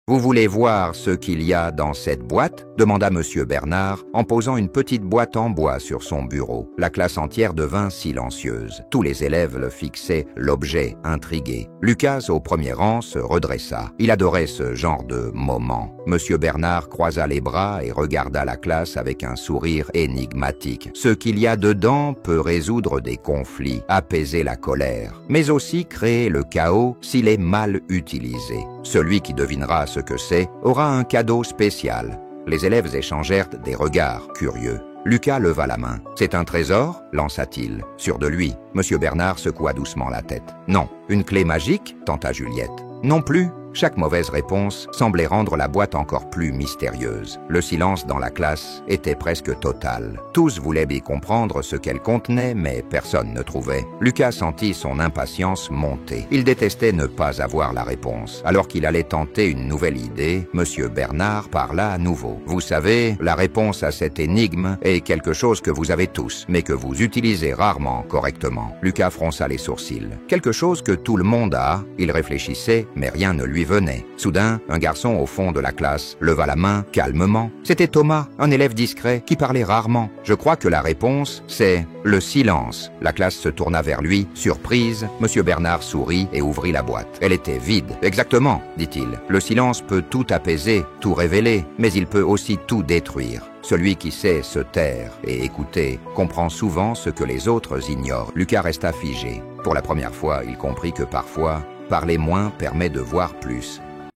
Vous voulez voir ce qu'il y a dans cette boîte? Demanda Monsieur Bernard en posant une petite boîte en bois sur son bureau. La classe entière devint silencieuse. Tous les élèves le fixaient, l'objet intrigué. Lucas, au premier rang, se redressa. Il adorait ce genre de moment. Monsieur Bernard croisa les bras et regarda la classe avec un sourire énigmatique. Ce qu'il y a dedans peut résoudre des conflits, apaiser la colère, mais aussi créer le chaos s'il est mal utilisé. Celui qui devinera ce que c'est aura un cadeau spécial. Les élèves échangèrent des regards curieux. Lucas leva la main. « C'est un trésor » lança-t-il. Sûr de lui, Monsieur Bernard secoua doucement la tête. « Non. Une clé magique » tenta Juliette. « Non plus » Chaque mauvaise réponse semblait rendre la boîte encore plus mystérieuse. Le silence dans la classe était presque total. Tous voulaient bien comprendre ce qu'elle contenait, mais personne ne trouvait. Lucas sentit son impatience monter. Il détestait ne pas avoir la réponse. Alors qu'il allait tenter une nouvelle idée, Monsieur Bernard parla à nouveau. « Vous savez, la réponse à cette énigme est quelque chose que vous avez tous, mais que vous utilisez rarement correctement. » Lucas fronça les sourcils. Quelque chose que tout le monde a. Il réfléchissait, mais rien ne lui venait. Soudain, un garçon au fond de la classe leva la main calmement. C'était Thomas, un élève discret qui parlait rarement. Je crois que la réponse, c'est le silence. La classe se tourna vers lui. Surprise, Monsieur Bernard sourit et ouvrit la boîte. Elle était vide. Exactement, dit-il. Le silence peut tout apaiser, tout révéler, mais il peut aussi tout détruire. Celui qui sait se taire et écouter comprend souvent ce que les autres ignorent. Lucas resta figé. Pour la première fois, il comprit que parfois, parler moins permet de voir plus.